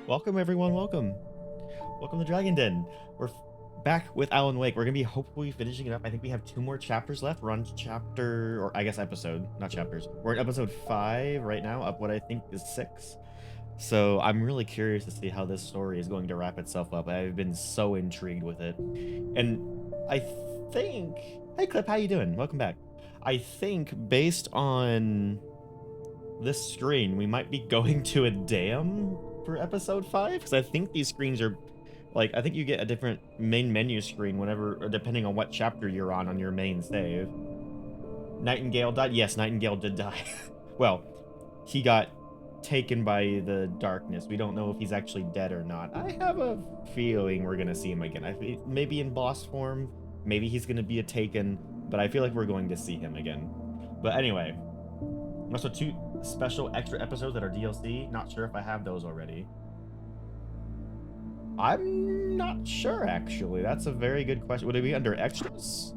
Welcome everyone, welcome. Welcome to Dragon Den. We're back with Alan Wake. We're gonna be hopefully finishing it up. I think we have 2 more chapters left. We're on chapter, or I guess episode, not chapters. We're at episode 5 right now, up what I think is 6. So I'm really curious to see how this story is going to wrap itself up. I've been so intrigued with it. And I think, hey Clip, how you doing? Welcome back. I think based on this screen, we might be going to a dam for episode 5, because I think these screens are like, I think you get a different main menu screen whenever, or depending on what chapter you're on your main save. Nightingale died? Yes, Nightingale did die. Well, he got taken by the darkness. We don't know if he's actually dead or not. I have a feeling we're gonna see him again. Maybe in boss form, maybe he's gonna be a taken, but I feel like we're going to see him again. But anyway, also 2 special extra episodes that are DLC. Not sure if I have those already. I'm not sure, actually. That's a very good question. Would it be under extras?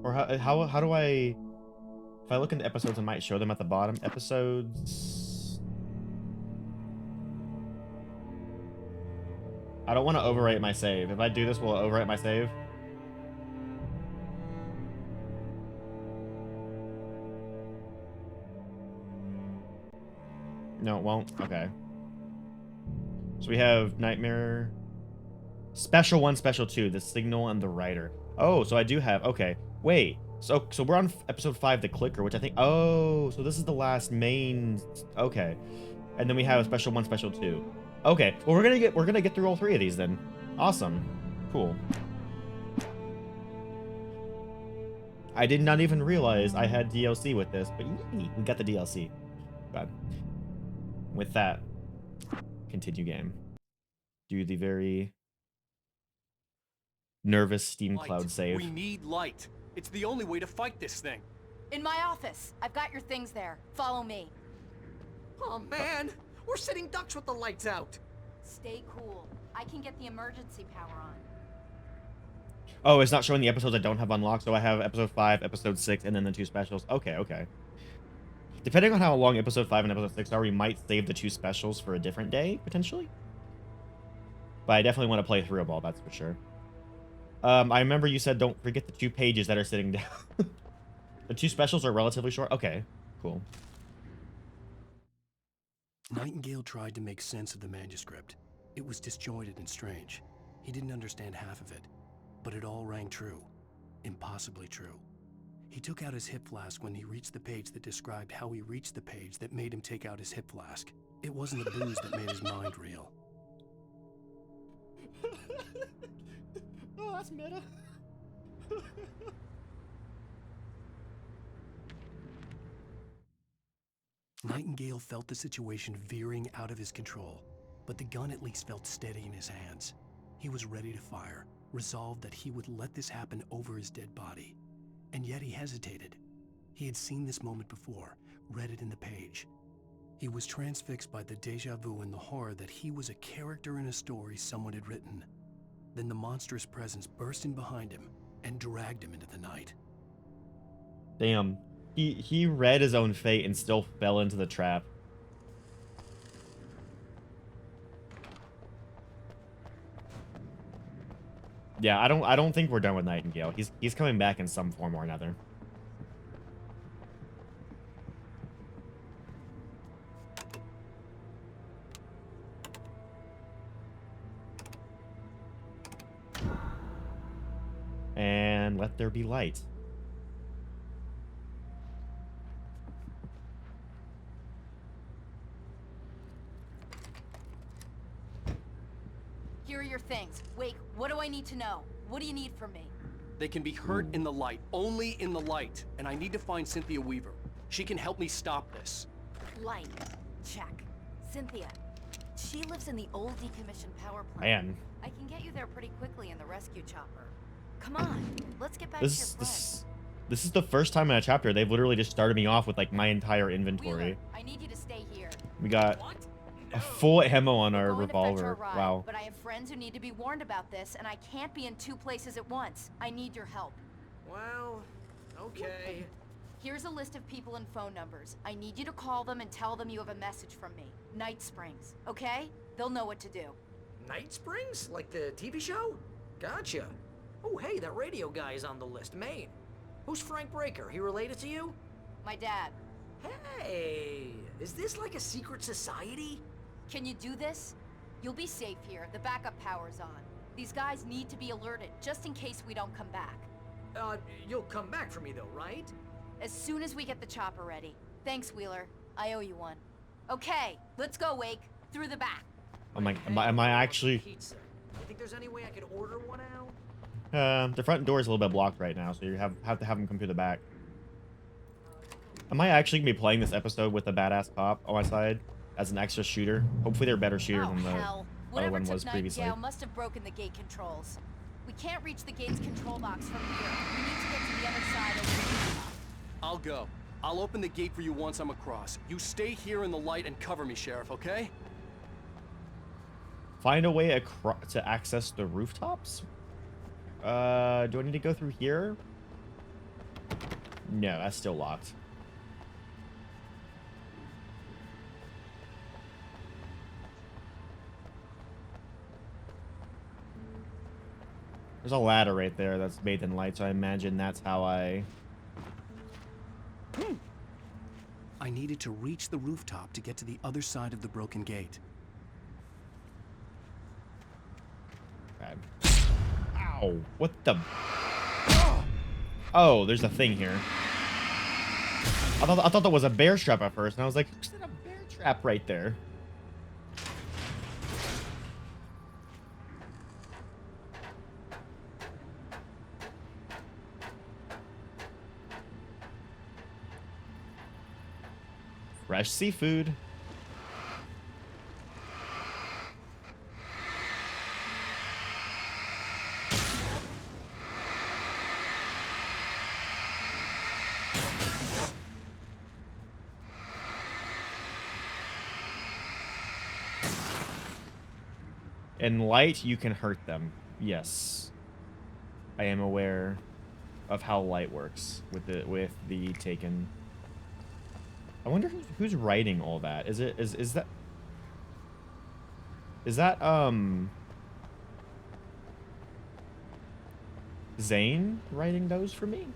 Or how do I... If I look into episodes, I might show them at the bottom. Episodes... I don't want to overwrite my save. If I do this, will it overwrite my save? No, it won't? Okay. So we have Nightmare... Special 1, Special 2, The Signal and the Rider. Oh, so I do have... Okay. Wait. So we're on episode 5, The Clicker, which I think... Oh, so this is the last main... Okay. And then we have Special 1, Special 2. Okay. Well, we're gonna get through all 3 of these then. Awesome. Cool. I did not even realize I had DLC with this, but yay, we got the DLC. But with that, continue game. Do the very nervous Steam Cloud save. We need light. It's the only way to fight this thing. In my office. I've got your things there. Follow me. Oh man, we're sitting ducks with the lights out. Stay cool. I can get the emergency power on. Oh, it's not showing the episodes I don't have unlocked, so I have episode 5, episode 6, and then the 2 specials. Okay, okay. Depending on how long episode 5 and episode 6 are, we might save the 2 specials for a different day, potentially. But I definitely want to play through them all, that's for sure. I remember you said don't forget the 2 pages that are sitting down. The 2 specials are relatively short? Okay, cool. Nightingale tried to make sense of the manuscript. It was disjointed and strange. He didn't understand half of it, but it all rang true. Impossibly true. He took out his hip flask when he reached the page that described how he reached the page that made him take out his hip flask. It wasn't the booze that made his mind reel. Oh, that's meta. Nightingale felt the situation veering out of his control, but the gun at least felt steady in his hands. He was ready to fire, resolved that he would let this happen over his dead body. And yet he hesitated. He had seen this moment before, read it in the page. He was transfixed by the déjà vu and the horror that he was a character in a story someone had written. Then the monstrous presence burst in behind him and dragged him into the night. Damn. He read his own fate and still fell into the trap. Yeah, I don't think we're done with Nightingale. He's coming back in some form or another. And let there be light. Here are your things. Wake, what do I need to know? What do you need from me? They can be hurt in the light, only in the light. And I need to find Cynthia Weaver. She can help me stop this. Light. Check. Cynthia. She lives in the old decommissioned power plant. Man. I can get you there pretty quickly in the rescue chopper. Come on, let's get back to your friend. This is the first time in a chapter they've literally just started me off with like my entire inventory. Wheeler, I need you to stay here. We got What? a full ammo on our We're going to fetch revolver. our ride, Wow. But I have friends who need to be warned about this, and I can't be in 2 places at once. I need your help. Well, okay. Here's a list of people and phone numbers. I need you to call them and tell them you have a message from me. Night Springs, okay? They'll know what to do. Night Springs? Like the TV show? Gotcha. Oh, hey, that radio guy is on the list, Maine. Who's Frank Breaker? He related to you? My dad. Hey, is this like a secret society? Can you do this? You'll be safe here. The backup power's on. These guys need to be alerted, just in case we don't come back. You'll come back for me though, right? As soon as we get the chopper ready. Thanks, Wheeler. I owe you one. Okay, let's go, Wake. Through the back. Am I actually... Pizza. You think there's any way I could order one out? The front door is a little bit blocked right now, so you have to have him come through the back. Am I actually gonna be playing this episode with a badass cop on my side as an extra shooter? Hopefully they're a better shooter than the other Whatever one took was previously. Nightingale must have broken the gate controls. We can't reach the gate's control box from here. We need to get to the other side over the rooftop. I'll go. I'll open the gate for you once I'm across. You stay here in the light and cover me, Sheriff, okay? Find a way to access the rooftops? Do I need to go through here? No, that's still locked. There's a ladder right there that's bathed in light, so I imagine that's how I... I needed to reach the rooftop to get to the other side of the broken gate. Okay. Ow! What the... Oh, there's a thing here. I thought that was a bear trap at first, and I was like, who's in a bear trap right there? Fresh seafood. In light, you can hurt them. Yes. I am aware of how light works with the Taken. I wonder who's writing all that. Is that Zane writing those for me?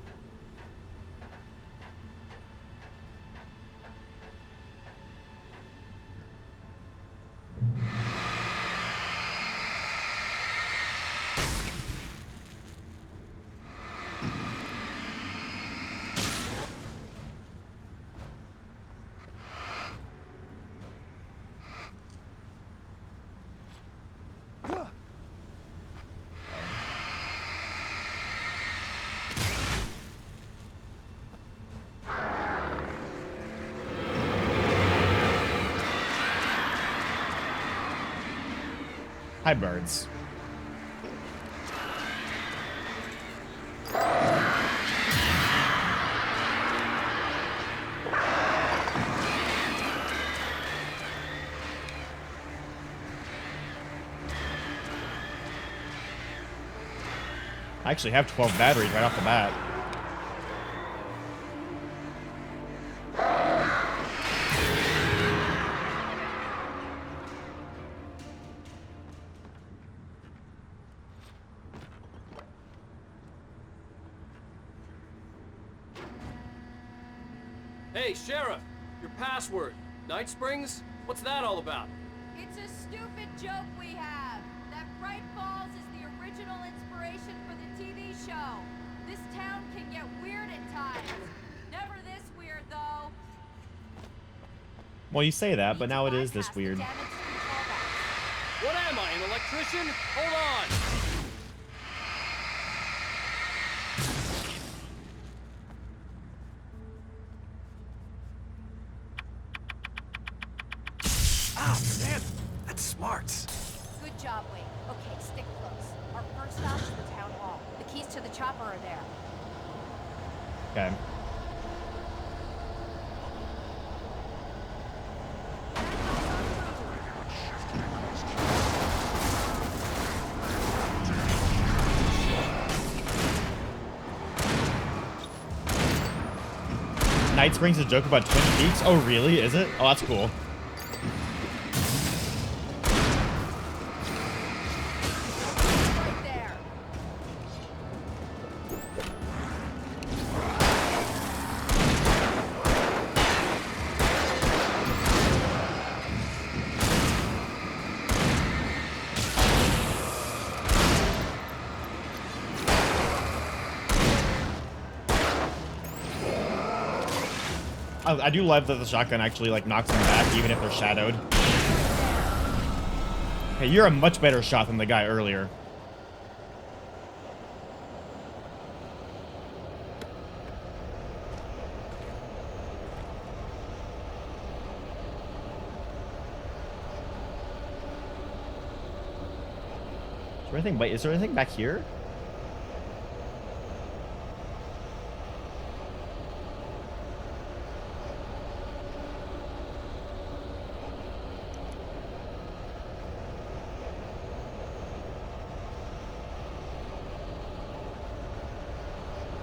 Hi, birds. I actually have 12 batteries right off the bat. Hey, Sheriff! Your password. Night Springs? What's that all about? It's a stupid joke we have. That Bright Falls is the original inspiration for the TV show. This town can get weird at times. Never this weird, though. Well, you say that, but now it is this weird. What am I, an electrician? Hold on! Ah, man, that's smart. Good job, Wade. Okay, stick close. Our first stop is the town hall. The keys to the chopper are there. Okay. Night Springs a joke about Twin Peaks? Oh, really? Is it? Oh, that's cool. Right there. I do love that the shotgun actually like knocks them back even if they're shadowed. Hey, you're a much better shot than the guy earlier. Is there anything? Wait, is there anything back here?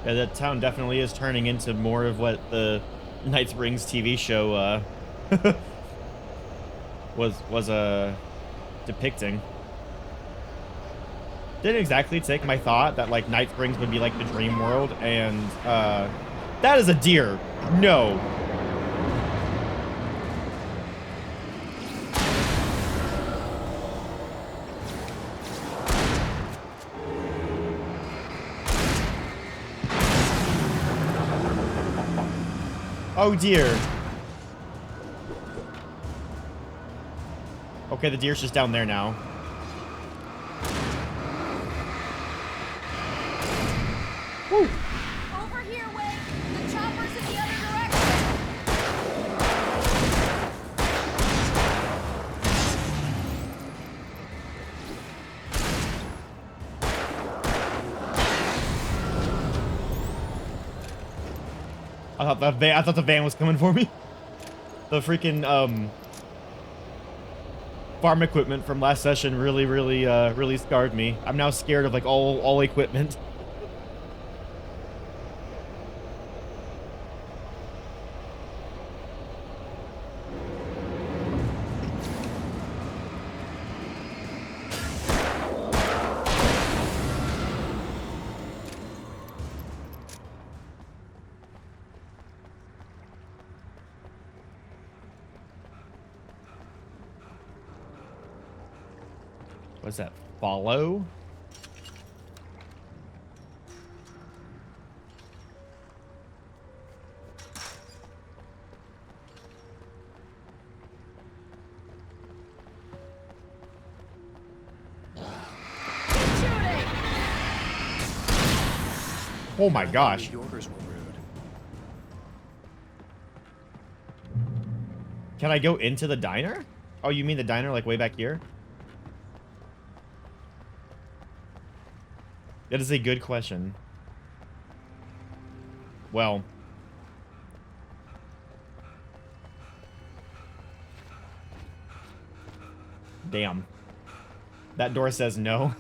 Yeah, that town definitely is turning into more of what the Night Springs TV show was depicting. Didn't exactly take my thought that like Night Springs would be like the dream world, and that is a deer. No. Oh dear. Okay, the deer's just down there now. Woo! Over here, Wade. The chopper's in the other direction. I thought the van was coming for me. The freaking farm equipment from last session really scarred me. I'm now scared of like all equipment. What's that? Follow? Oh my gosh. The orders were rude. Can I go into the diner? Oh, you mean the diner like way back here? That is a good question. Well. Damn. That door says no.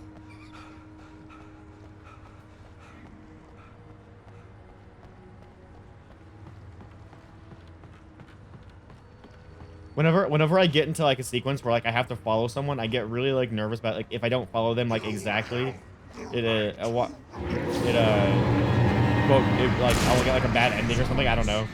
Whenever I get into like a sequence where like I have to follow someone, I get really like nervous about like if I don't follow them like exactly, well, like I'll get like a bad ending or something. I don't know.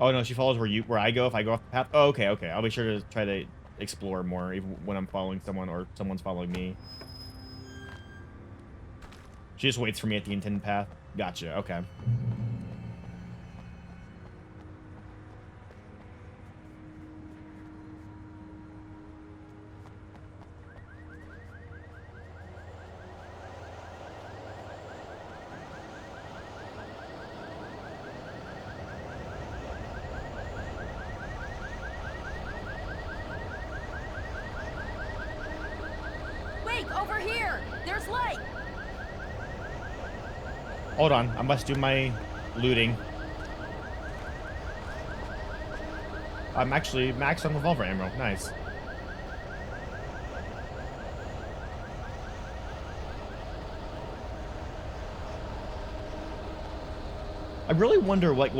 Oh no, she follows where I go if I go off the path. Oh, okay, okay. I'll be sure to try to explore more even when I'm following someone or someone's following me. She just waits for me at the intended path. Gotcha, okay. There's light. Hold on, I must do my looting. I'm actually maxed on revolver ammo. Nice. I really wonder what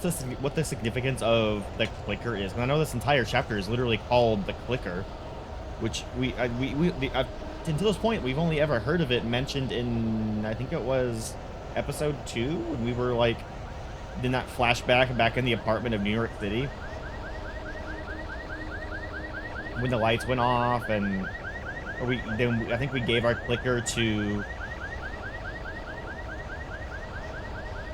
the significance of the clicker is. And I know this entire chapter is literally called the clicker, which until this point we've only ever heard of it mentioned in, I think it was episode 2 when we were like in that flashback back in the apartment of New York City when the lights went off, and I think we gave our clicker to.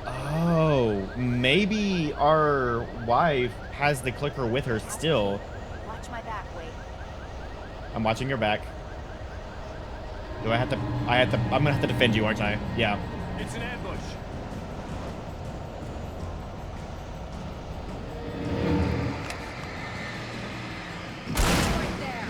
Oh, maybe our wife has the clicker with her still. Watch my back, Wade. I'm watching your back. Do I have to? I'm gonna have to defend you, aren't I? Yeah. It's an ambush. Right there.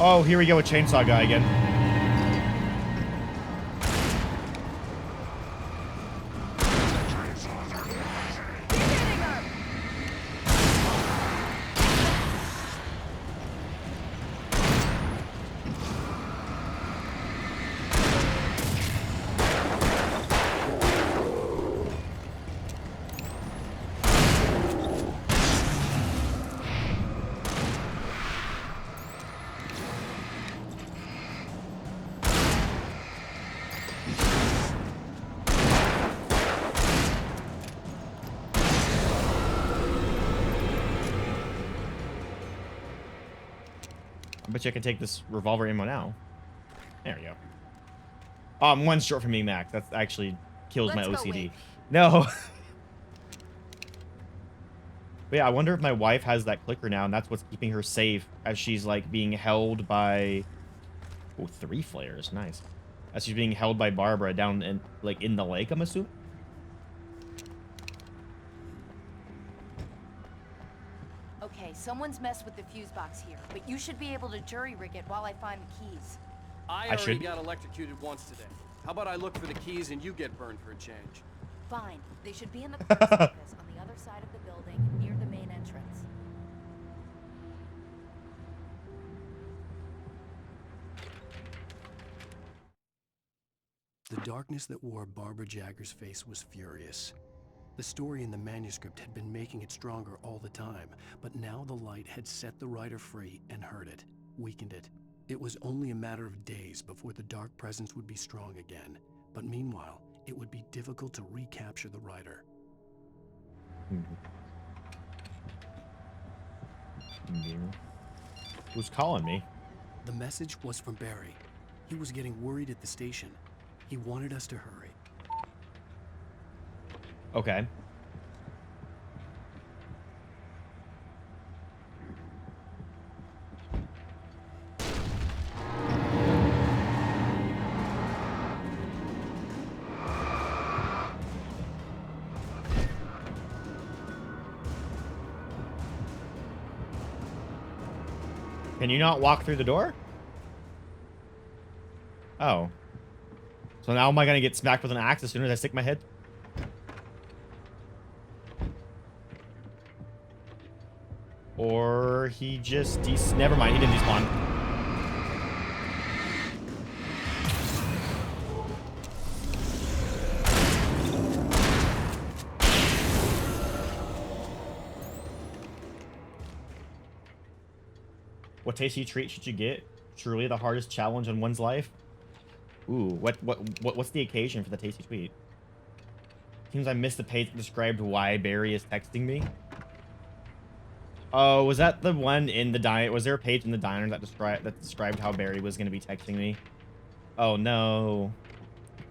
Oh, here we go with Chainsaw Guy again. I bet you I can take this revolver ammo now. There we go. Oh, I'm one short from being max. That actually kills my Let's go, OCD. Wade. No. But yeah, I wonder if my wife has that clicker now, and that's what's keeping her safe as she's like being held by. Oh, 3 flares, nice. As she's being held by Barbara down in in the lake, I'm assuming. Okay, someone's messed with the fuse box here, but you should be able to jury rig it while I find the keys. I I already should. got electrocuted once today. How about I look for the keys and you get burned for a change? Fine. They should be in the clerk's office on the other side of the building, near the main entrance. The darkness that wore Barbara Jagger's face was furious. The story in the manuscript had been making it stronger all the time, but now the light had set the writer free and hurt it, weakened it. It was only a matter of days before the dark presence would be strong again, but meanwhile, it would be difficult to recapture the writer. Who's calling me? The message was from Barry. He was getting worried at the station. He wanted us to hurry. Okay. Can you not walk through the door? Oh. So now am I gonna get smacked with an axe as soon as I stick my head? Or he just never mind, he didn't despawn. What tasty treat should you get? Truly the hardest challenge in one's life? Ooh, what's the occasion for the tasty treat? Seems I missed the page that described why Barry is texting me. Oh, was that the one in the diner? Was there a page in the diner that described how Barry was going to be texting me? Oh no.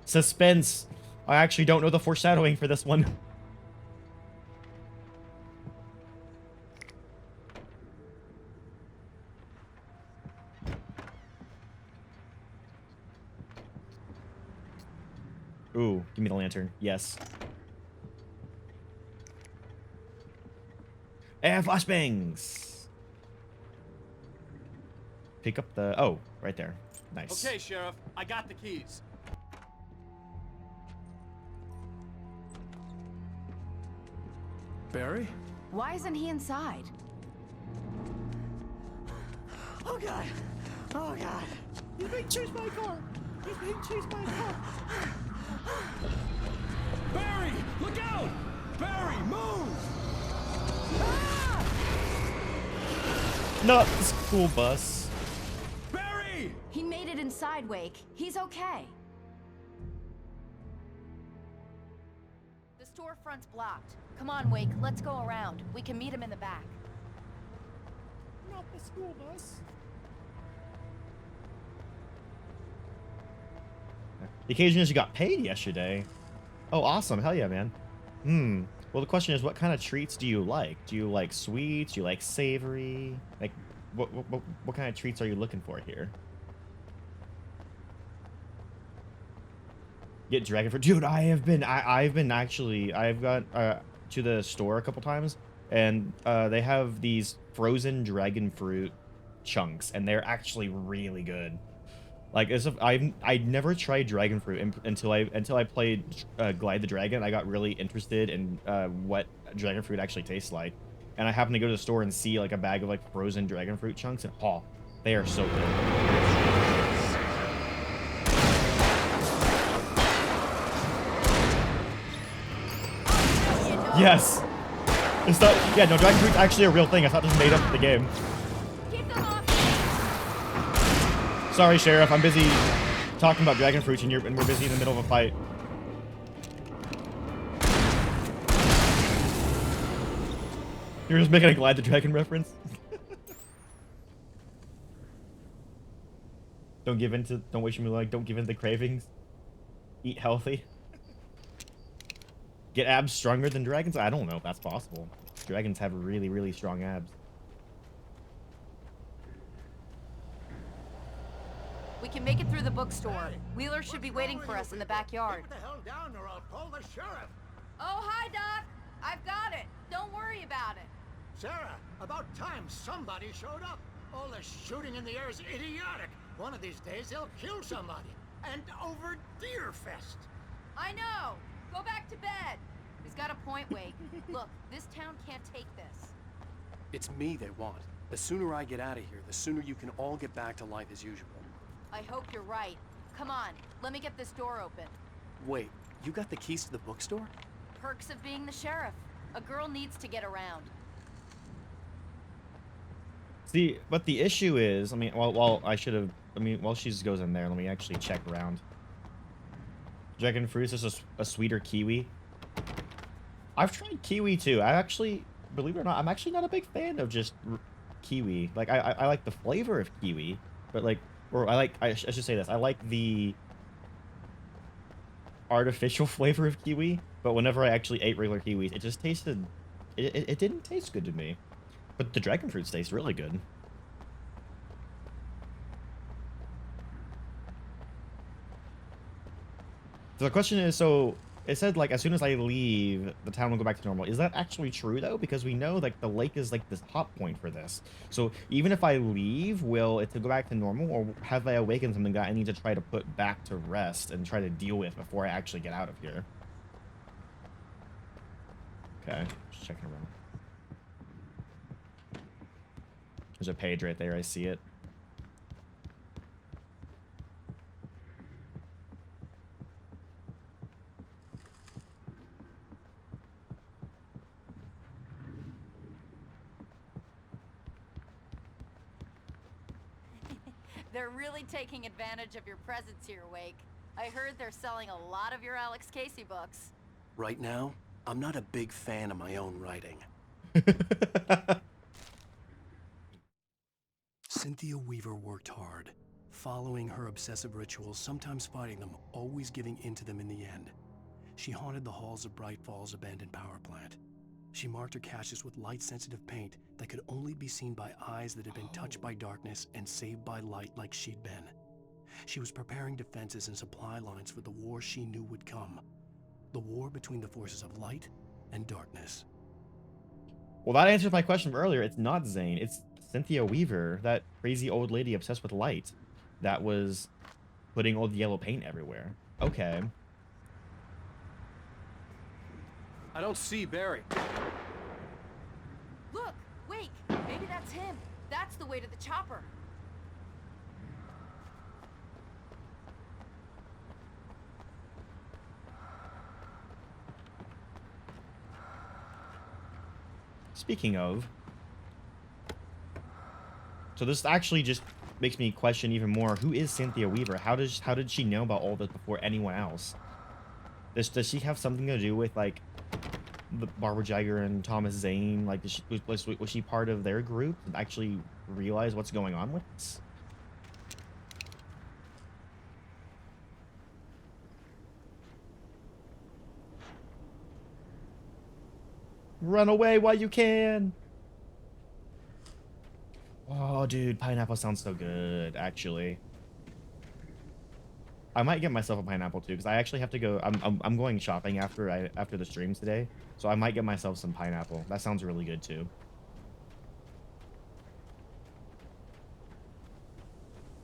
Suspense. I actually don't know the foreshadowing for this one. Ooh, give me the lantern. Yes. And flashbangs. Pick up the... Oh, right there. Nice. Okay, Sheriff, I got the keys. Barry? Why isn't he inside? Oh God! Oh God! He's being chased by a car. He's being chased by a car. Barry! Look out! Barry, move! Not the school bus. Barry! He made it inside, Wake. He's okay. The storefront's blocked. Come on, Wake. Let's go around. We can meet him in the back. Not the school bus. The occasion is you got paid yesterday. Oh, awesome. Hell yeah, man. Well, the question is, what kind of treats do you like? Do you like sweets? Do you like savory? Like, what kind of treats are you looking for here? Get dragon fruit. Dude, I've been actually, I've got to the store a couple times, and they have these frozen dragon fruit chunks, and they're actually really good. Like, I'd never tried dragon fruit until I played Glide the Dragon. I got really interested in what dragon fruit actually tastes like, and I happened to go to the store and see like a bag of like frozen dragon fruit chunks, and oh, they are so good. Yes. It's not. Yeah, no, dragon fruit's actually a real thing. I thought this made up the game. Keep them off. Sorry, Sheriff. I'm busy talking about dragon fruits, and we're busy in the middle of a fight. You're just making a Glide the Dragon reference. Don't give in to. Don't wish me like. Don't give in to the cravings. Eat healthy. Get abs stronger than dragons? I don't know if that's possible. Dragons have really, really strong abs. We can make it through the bookstore. Wheeler should be waiting for us in the backyard. Get the hell down or I'll call the sheriff. Oh, hi, Doc. I've got it. Don't worry about it. Sarah, about time somebody showed up. All the shooting in the air is idiotic. One of these days they'll kill somebody. And over Deerfest. I know. Go back to bed. He's got a point, Wake. Look, this town can't take this. It's me they want. The sooner I get out of here, the sooner you can all get back to life as usual. I hope you're right. Come on, let me get this door open. Wait, you got the keys to the bookstore? Perks of being the sheriff. A girl needs to get around. See, but the issue is, I mean, while she goes in there, let me actually check around. Dragon fruit is a sweeter kiwi. I've tried kiwi too. I actually, believe it or not, I'm actually not a big fan of just kiwi. Like, I like the flavor of kiwi, but like, or I should say this. I like the artificial flavor of kiwi, but whenever I actually ate regular kiwis, it just tasted, it didn't taste good to me. But the dragon fruits taste really good. So the question is, so it said like as soon as I leave, the town will go back to normal. Is that actually true though? Because we know like the lake is like this hot point for this. So even if I leave, will it go back to normal, or have I awakened something that I need to try to put back to rest and try to deal with before I actually get out of here? Okay, just checking around. There's a page right there. I see it. They're really taking advantage of your presence here, Wake. I heard they're selling a lot of your Alex Casey books. Right now, I'm not a big fan of my own writing. Cynthia Weaver worked hard, following her obsessive rituals, sometimes fighting them, always giving in to them in the end. She haunted the halls of Bright Falls' abandoned power plant. She marked her caches with light-sensitive paint that could only be seen by eyes that had been touched by darkness and saved by light like she'd been. She was preparing defenses and supply lines for the war she knew would come. The war between the forces of light and darkness. Well, that answers my question from earlier. It's not Zane. It's Cynthia Weaver, that crazy old lady obsessed with light that was putting old yellow paint everywhere. Okay. I don't see Barry. Look, wait, maybe that's him. That's the way to the chopper. Speaking of, so this actually just makes me question even more. Who is Cynthia Weaver? How did she know about all this before anyone else? Does she have something to do with like the Barbara Jagger and Thomas Zane? Like, was she part of their group and actually realize what's going on with this? Run away while you can. Oh, dude, pineapple sounds so good, actually. I might get myself a pineapple too, because I actually have to go. I'm going shopping after the stream today, so I might get myself some pineapple. That sounds really good too.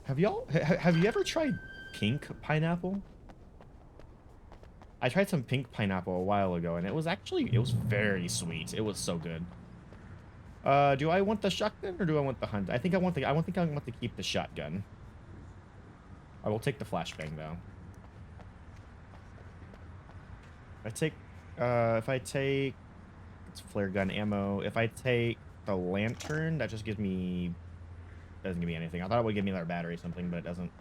Have you ever tried pink pineapple? I tried some pink pineapple a while ago, and it was very sweet. It was so good. Do I want the shotgun or do I want the hunt? I think I want to keep the shotgun. I will take the flashbang though. If I take it's flare gun ammo. If I take the lantern, that just doesn't give me anything. I thought it would give me another battery or something, but it doesn't.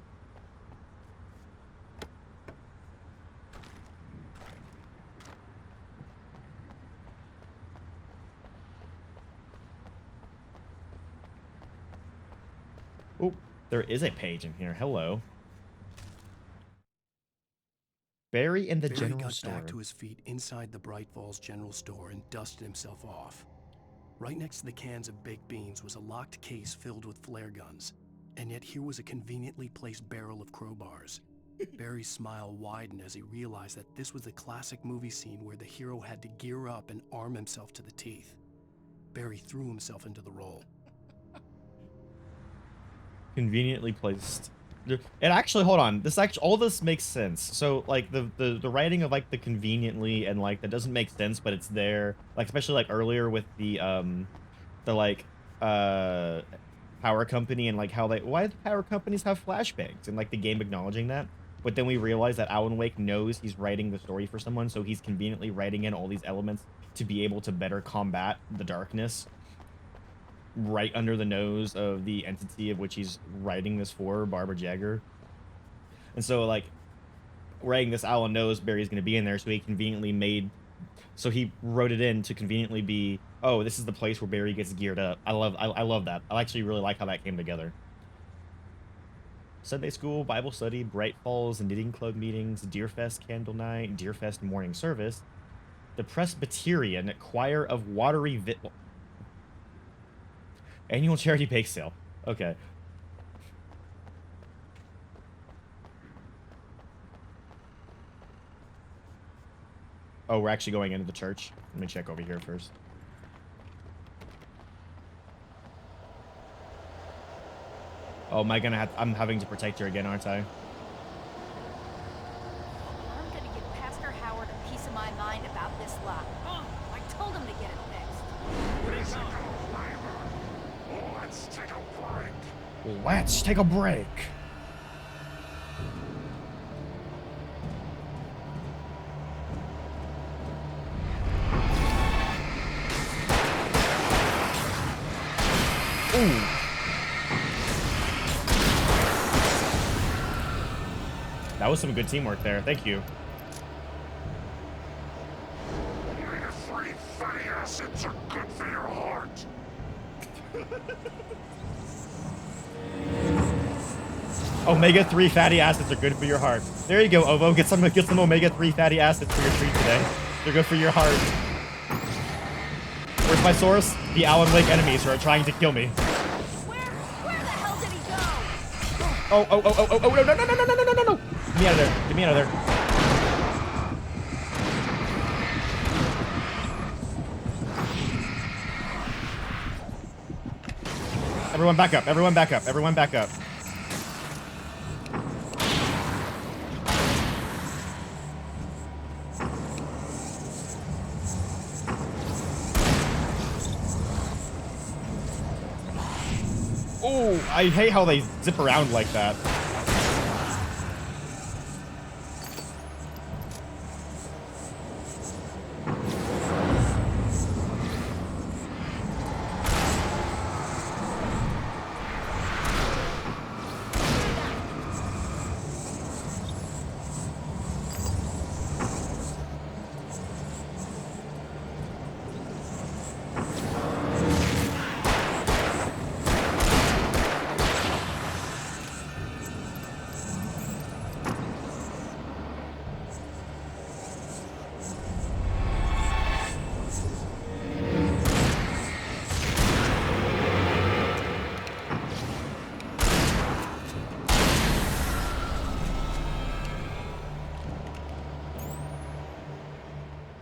Oh, there is a page in here. Hello. Barry in the general store. Barry got back to his feet inside the Bright Falls general store and dusted himself off. Right next to the cans of baked beans was a locked case filled with flare guns, and yet here was a conveniently placed barrel of crowbars. Barry's smile widened as he realized that this was the classic movie scene where the hero had to gear up and arm himself to the teeth. Barry threw himself into the role. Conveniently placed. It actually, hold on. All this makes sense. So like the writing of like the conveniently and like that doesn't make sense, but it's there. Like especially like earlier with the power company and like why do power companies have flashbangs and like the game acknowledging that. But then we realize that Alan Wake knows he's writing the story for someone, so he's conveniently writing in all these elements to be able to better combat the darkness right under the nose of the entity of which he's writing this for, Barbara Jagger. And so, like, writing this, Alan knows Barry's going to be in there, so he wrote it in to conveniently be, oh, this is the place where Barry gets geared up. I love that. I actually really like how that came together. Sunday school, Bible study, Bright Falls, knitting club meetings, Deerfest candle night, Deerfest morning service, the Presbyterian choir of watery annual charity bake sale. Okay. Oh, we're actually going into the church. Let me check over here first. Oh, am I gonna I'm having to protect her again, aren't I? I'm gonna give Pastor Howard a piece of my mind about this lock. I told him to get it fixed. Let's take a break. Let's take a break. Ooh. That was some good teamwork there. Thank you. Omega-3 fatty acids are good for your heart. There you go, Ovo. Get some omega-3 fatty acids for your treat today. They're good for your heart. Where's my source? The Alan Wake enemies who are trying to kill me. Where the hell did he go? Oh, no, no, no, no, no, no, no, no, no. Get me out of there. Get me out of there. Everyone back up. Everyone back up. Everyone back up. Oh, I hate how they zip around like that.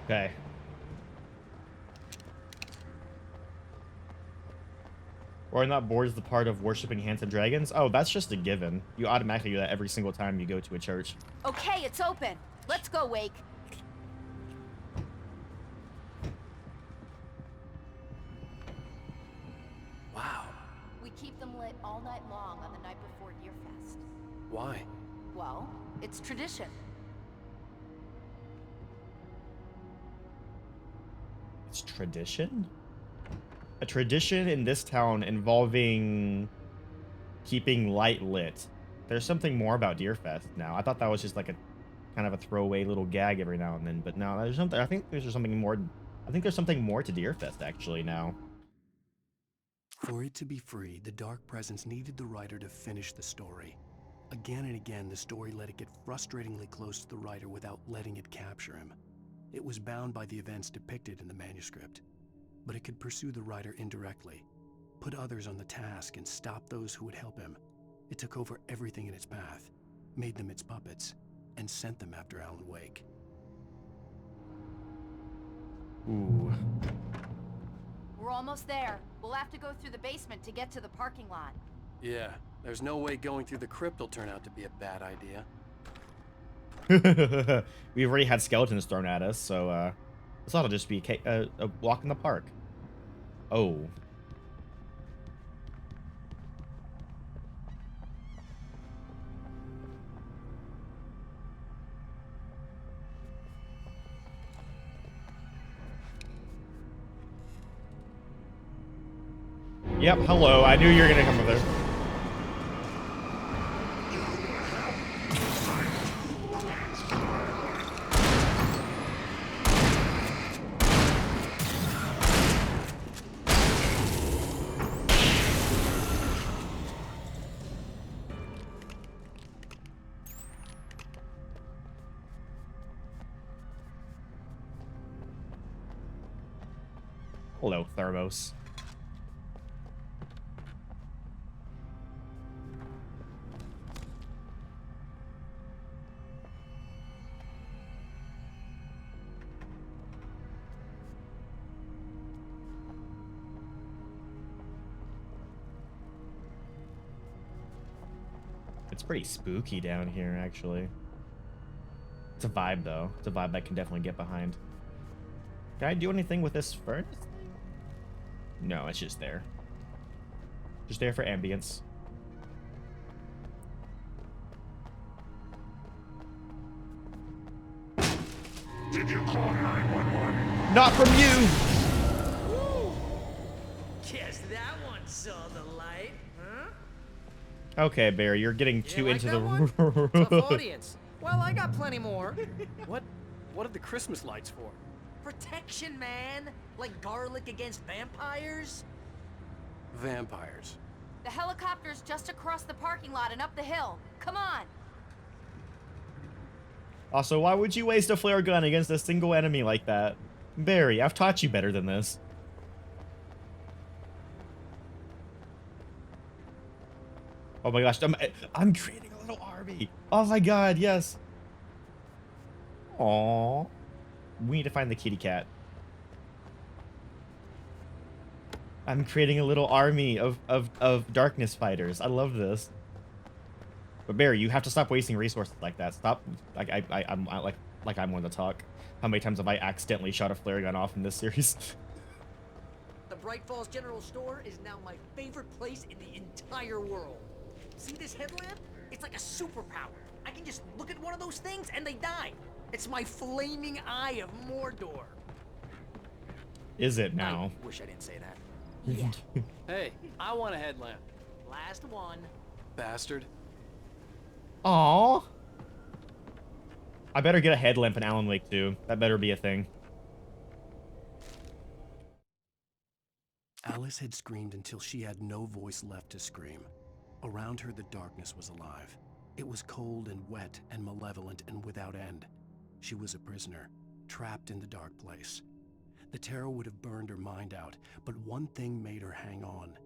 Okay. Or not bored is the part of worshiping handsome dragons? Oh, that's just a given. You automatically do that every single time you go to a church. Okay, it's open. Let's go, Wake. Wow. We keep them lit all night long on the night before Deerfest. Why? Well, it's tradition. It's tradition? A tradition in this town involving keeping light lit. There's something more about Deerfest now. I thought that was just like a kind of a throwaway little gag every now and then, but no, there's something. I think there's something more. I think there's something more to Deerfest actually now. For it to be free, the Dark Presence needed the writer to finish the story. Again and again, the story let it get frustratingly close to the writer without letting it capture him. It was bound by the events depicted in the manuscript, but it could pursue the writer indirectly, put others on the task, and stop those who would help him. It took over everything in its path, made them its puppets, and sent them after Alan Wake. Ooh. We're almost there. We'll have to go through the basement to get to the parking lot. Yeah, there's no way going through the crypt will turn out to be a bad idea. We've already had skeletons thrown at us, so this ought to just be a walk in the park. Oh. Yep, hello. I knew you were gonna come over there. Hello, Thermos. It's pretty spooky down here, actually. It's a vibe, though. It's a vibe I can definitely get behind. Can I do anything with this furnace thing? No, it's just there. Just there for ambience. Did you call 911? Not from you! Guess that one saw the light, huh? Okay, Barry, you're getting too like into that one? the Tough audience. Well, I got plenty more. What are the Christmas lights for? Protection, man. Like garlic against vampires. Vampires. The helicopter's just across the parking lot and up the hill. Come on. Also, why would you waste a flare gun against a single enemy like that? Barry, I've taught you better than this. Oh my gosh, I'm creating a little army. Oh my god, yes. Aww. We need to find the kitty cat. I'm creating a little army of darkness fighters. I love this. But Barry, you have to stop wasting resources like that. Stop. I'm like I'm one to talk. How many times have I accidentally shot a flare gun off in this series? The Bright Falls General Store is now my favorite place in the entire world. See this headlamp? It's like a superpower. I can just look at one of those things and they die. It's my flaming eye of Mordor. Is it now? I wish I didn't say that. Yeah. Hey, I want a headlamp. Last one. Bastard. Aww. I better get a headlamp in Alan Wake 2. That better be a thing. Alice had screamed until she had no voice left to scream. Around her, the darkness was alive. It was cold and wet and malevolent and without end. She was a prisoner, trapped in the dark place. The terror would have burned her mind out, but one thing made her hang on.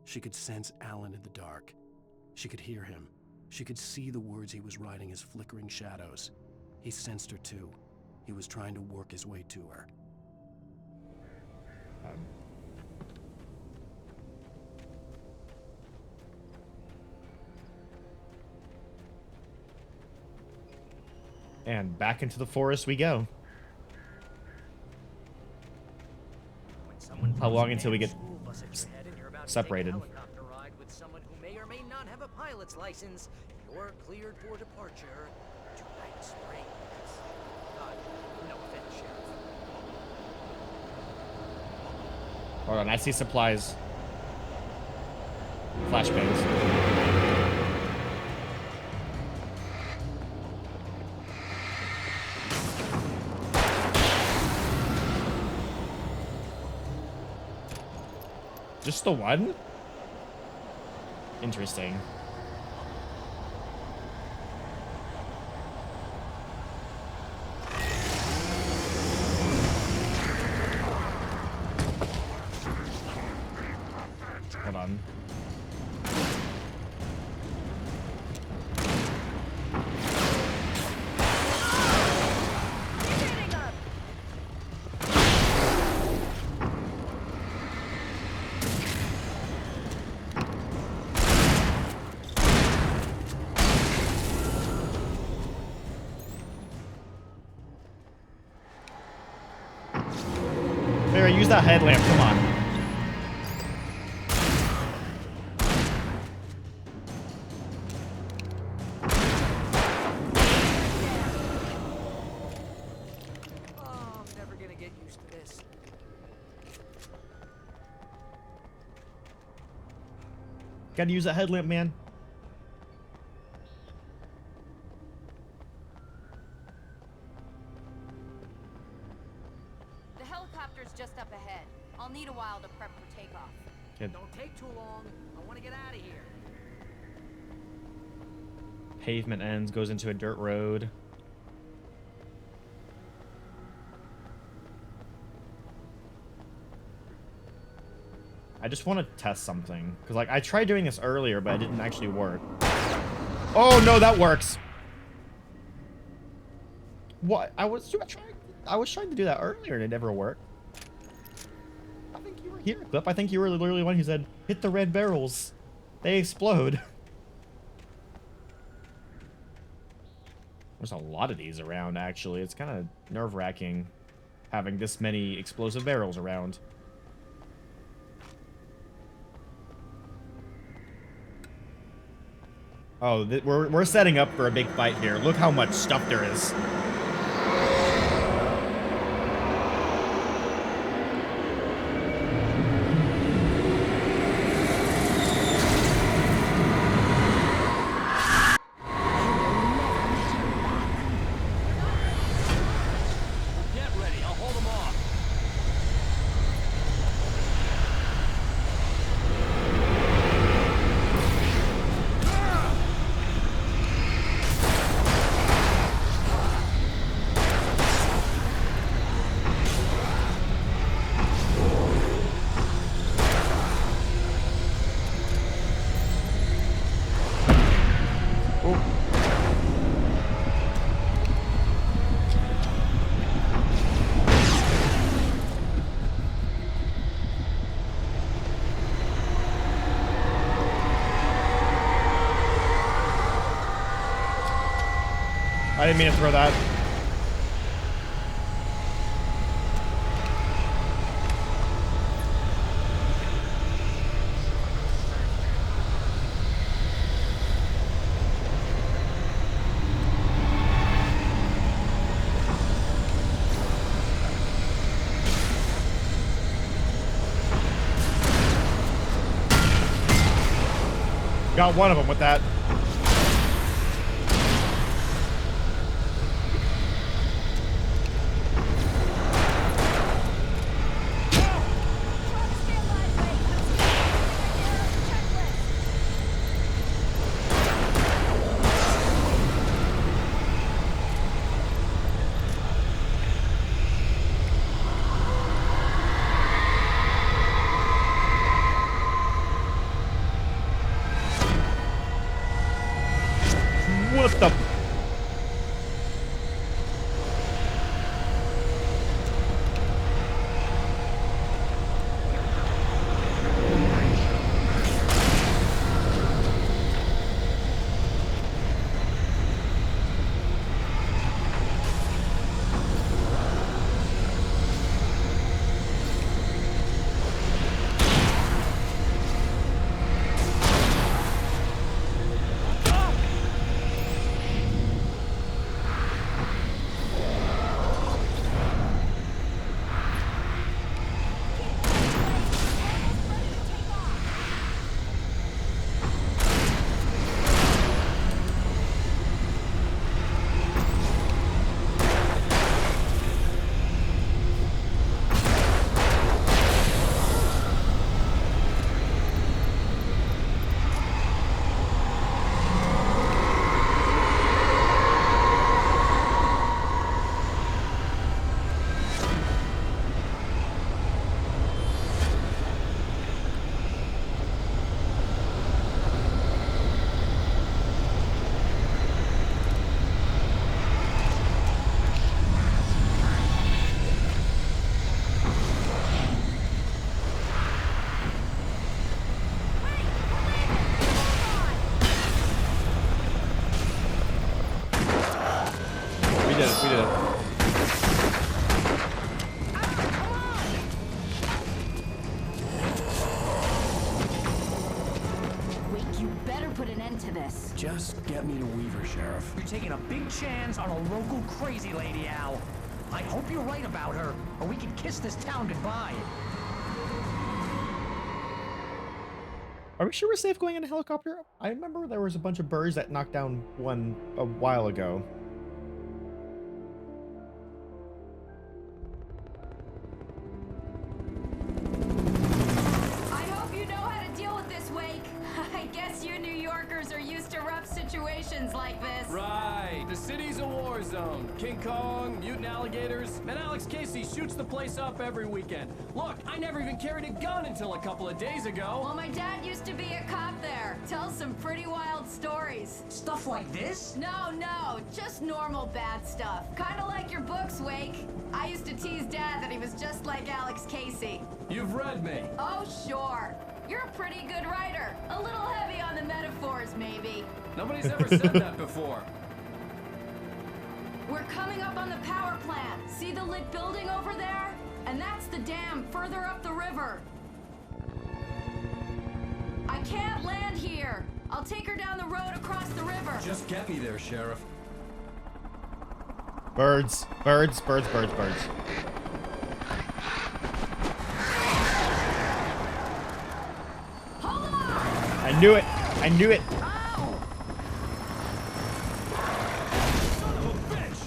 She could sense Alan in the dark. She could hear him. She could see the words he was writing as flickering shadows. He sensed her too. He was trying to work his way to her. And back into the forest we go. How long until we get separated? Helicopter ride with someone who may or may not have a pilot's license. You're cleared for departure to Night Springs. No offense, Sheriff. Hold on, I see supplies. Flashbangs. Just the one? Interesting. Hold on. Barry, use that headlamp, come on. Oh, I'm never gonna get used to this. Gotta use that headlamp, man. The helicopter's just up ahead. I'll need a while to prep for takeoff. Good. Don't take too long. I want to get out of here. Pavement ends, goes into a dirt road. I just want to test something. Because, like, I tried doing this earlier, but it didn't actually work. Oh, no, that works. What? I was trying to do that earlier, and it never worked. I think you were here, Clip. I think you were literally the one who said, hit the red barrels. They explode. There's a lot of these around, actually. It's kind of nerve-wracking having this many explosive barrels around. Oh, we're setting up for a big fight here. Look how much stuff there is. Get ready, I'll hold them off. I didn't mean to throw that. Got one of them with that. What the? We did it. Wait, you better put an end to this. Just get me to Weaver, Sheriff. You're taking a big chance on a local crazy lady, Al. I hope you're right about her, or we can kiss this town goodbye. Are we sure we're safe going in a helicopter? I remember there was a bunch of birds that knocked down one a while ago. I hope you know how to deal with this, Wake. I guess you New Yorkers are used to rough situations like this. Right. The city's a war zone. King Kong, mutant alligators, and Alex Casey shoots the place up every weekend. Look, I never even carried a gun until a couple of days ago. Well, my dad used to be a cop there. Tells some pretty wild stories. Stuff like this? No, just normal bad stuff. Kind of like your books, Wake. I used to tease Dad that he was just like Alex Casey. You've read me. Oh, sure. You're a pretty good writer. A little heavy on the metaphors, maybe. Nobody's ever said that before. We're coming up on the power plant. See the lit building over there? And that's the dam further up the river. I can't land here. I'll take her down the road across the river. Just get me there, Sheriff. Birds. Hold on! I knew it. Ow! Son of a bitch!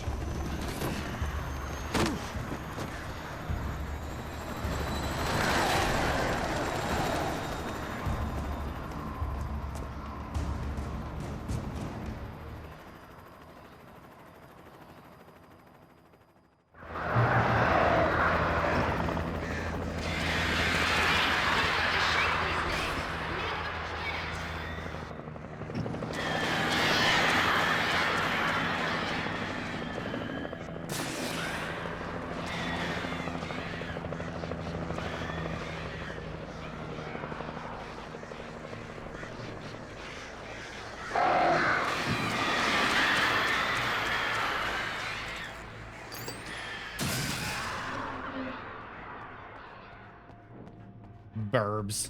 Burbs.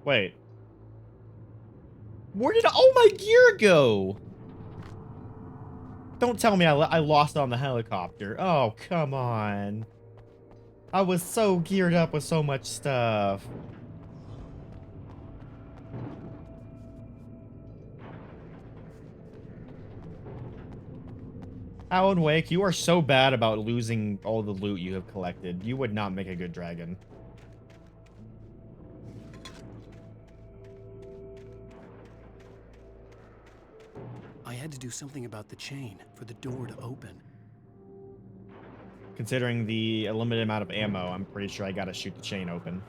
Wait. Where did all my gear go? Don't tell me I lost it on the helicopter. Oh, come on. I was so geared up with so much stuff. Alan Wake, you are so bad about losing all the loot you have collected. You would not make a good dragon. I had to do something about the chain for the door to open. Considering the limited amount of ammo, I'm pretty sure I gotta shoot the chain open.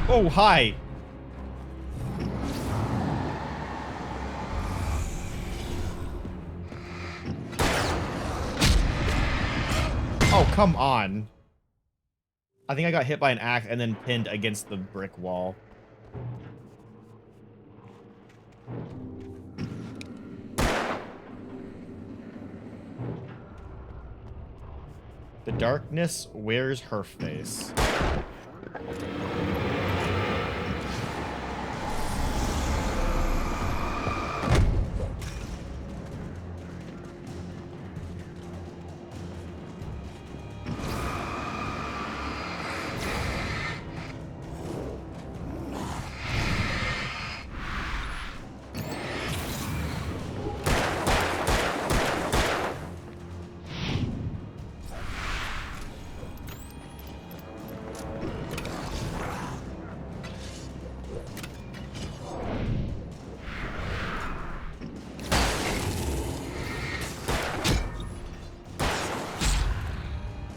Oh, hi! Oh, come on. I think I got hit by an axe and then pinned against the brick wall. The darkness wears her face.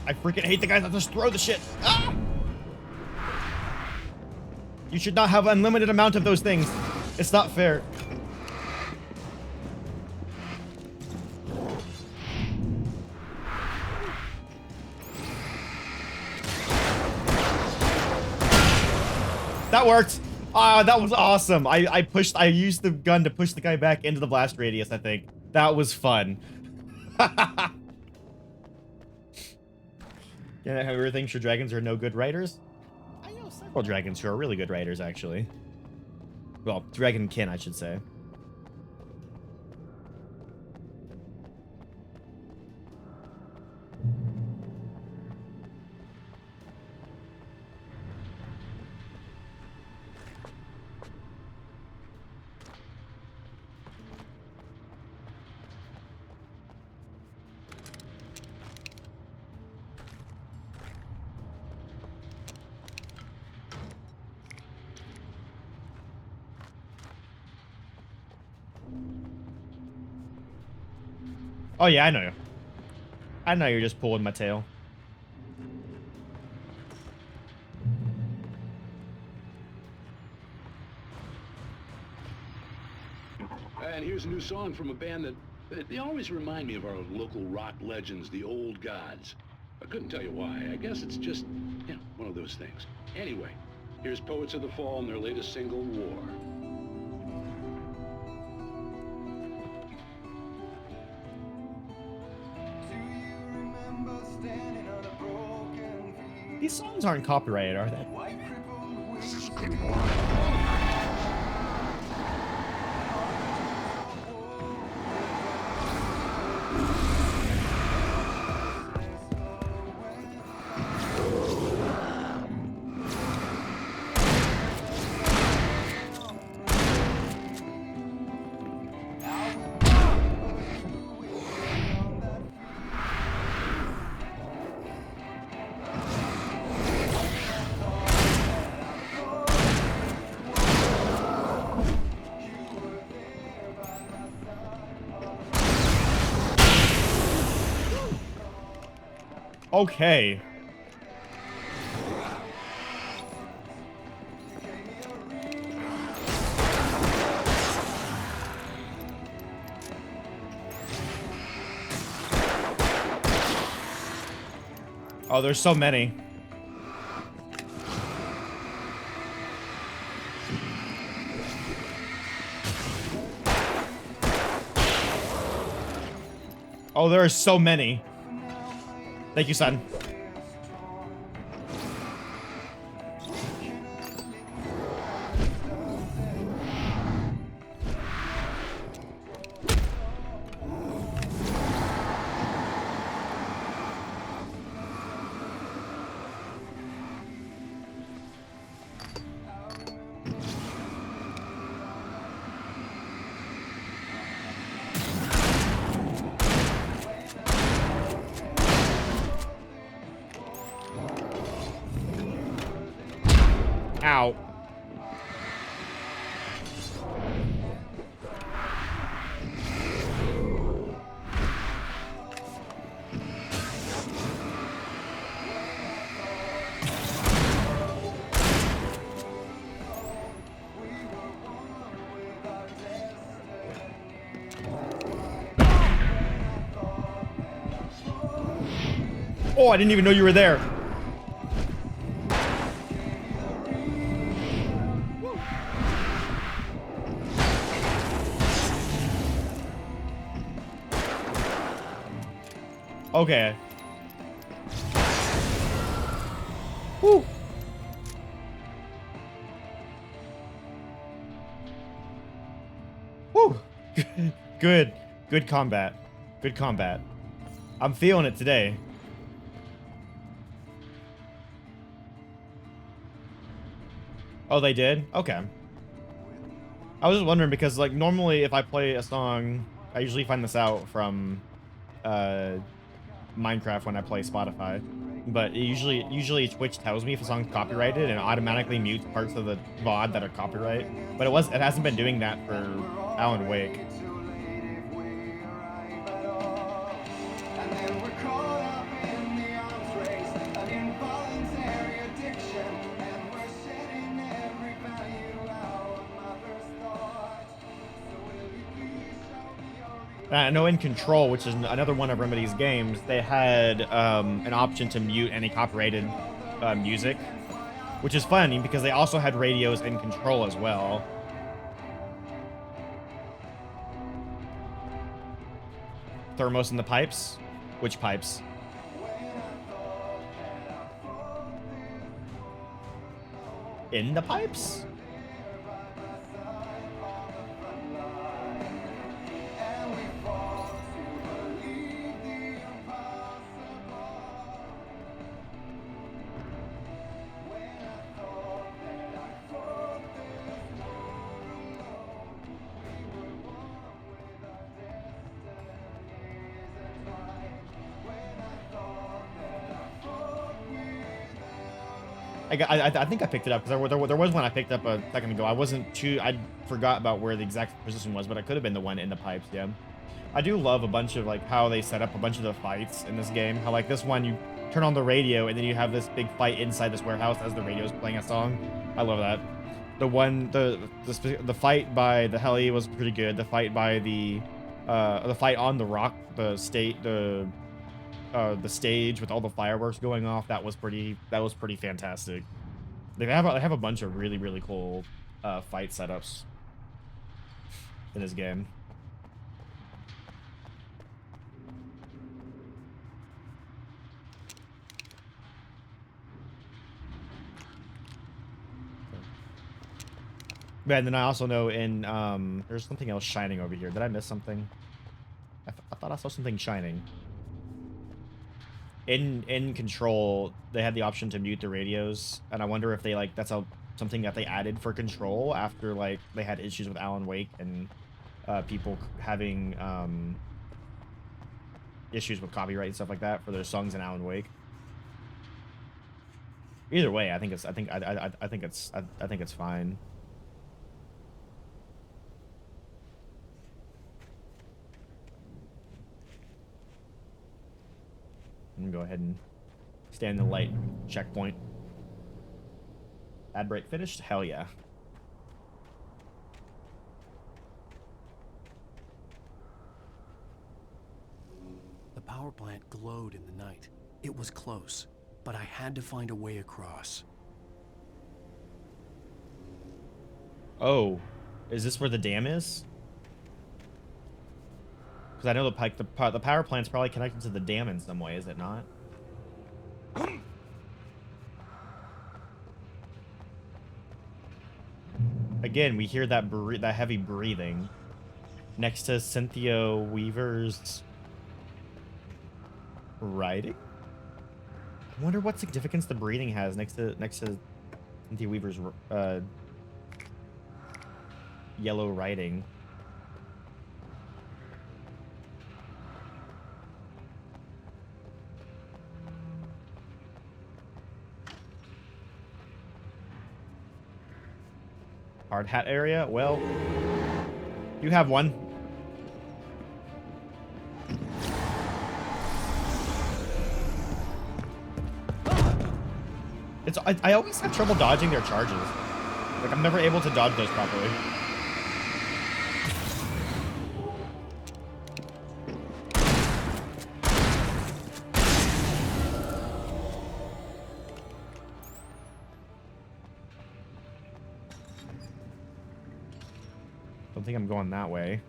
I freaking hate the guys that just throw the shit. Ah! You should not have unlimited amount of those things. It's not fair. That worked. Ah, that was awesome. I used the gun to push the guy back into the blast radius, I think. That was fun. Yeah, everyone thinks your dragons are no good writers. I know several dragons who are really good writers, actually. Well, dragonkin, I should say. Oh yeah, I know you. I know you're just pulling my tail. And here's a new song from a band that they always remind me of our local rock legends, the Old Gods. I couldn't tell you why. I guess it's just, yeah, one of those things. Anyway, here's Poets of the Fall and their latest single, War. These songs aren't copyrighted, are they? This is good. Okay. Oh, there's so many. Oh, there are so many. Thank you, son. Ow. Oh, I didn't even know you were there. Okay. Woo. Woo. Good. Good combat. Good combat. I'm feeling it today. Oh, they did? Okay. I was just wondering because, like, normally if I play a song, I usually find this out from Minecraft when I play Spotify. But usually Twitch tells me if a song's copyrighted and automatically mutes parts of the VOD that are copyright. But it hasn't been doing that for Alan Wake. I know in Control, which is another one of Remedy's games, they had an option to mute any copyrighted music, which is funny because they also had radios in Control as well. Thermos in the pipes? Which pipes? In the pipes? I think I picked it up because there was one I picked up a second ago. I forgot about where the exact position was, but it could have been the one in the pipes. Yeah, I do love a bunch of like how they set up a bunch of the fights in this game. How like this one you turn on the radio and then you have this big fight inside this warehouse as the radio's playing a song. I love that. The fight by the heli was pretty good. The fight by the fight on the rock, the stage with all the fireworks going off, that was pretty fantastic. They have a bunch of really cool fight setups in this game. Yeah, and then I also know in there's something else shining over here. Did I miss something? I thought I saw something shining. In Control, they had the option to mute the radios, and I wonder if they like something that they added for Control after like they had issues with Alan Wake and people having issues with copyright and stuff like that for their songs in Alan Wake. Either way, I think it's fine. I'm gonna go ahead and stand in the light checkpoint. Ad break finished? Hell yeah. The power plant glowed in the night. It was close, but I had to find a way across. Oh, is this where the dam is? Because I know the power plant's probably connected to the dam in some way, is it not? Again, we hear that that heavy breathing next to Cynthia Weaver's writing. I wonder what significance the breathing has next to Cynthia Weaver's yellow writing. Hard hat area? Well, you have one. I always have trouble dodging their charges. Like, I'm never able to dodge those properly. Don't think I'm going that way.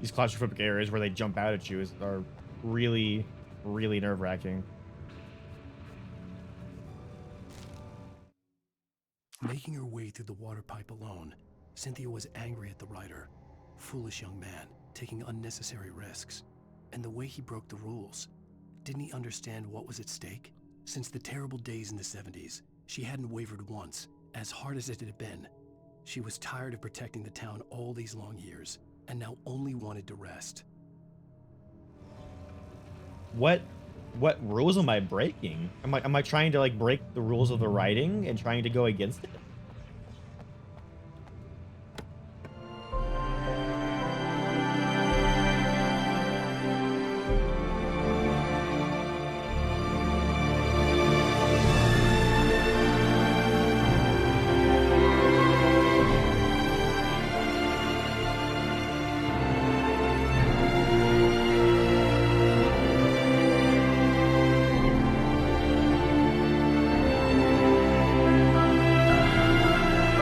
These claustrophobic areas where they jump out at you are really, really nerve-wracking. Making her way through the water pipe alone, Cynthia was angry at the writer. Foolish young man, taking unnecessary risks. And the way he broke the rules. Didn't he understand what was at stake? Since the terrible days in the 70s, she hadn't wavered once, as hard as it had been. She was tired of protecting the town all these long years, and now only wanted to rest. What rules am I breaking? Am I trying to like break the rules of the writing and trying to go against it?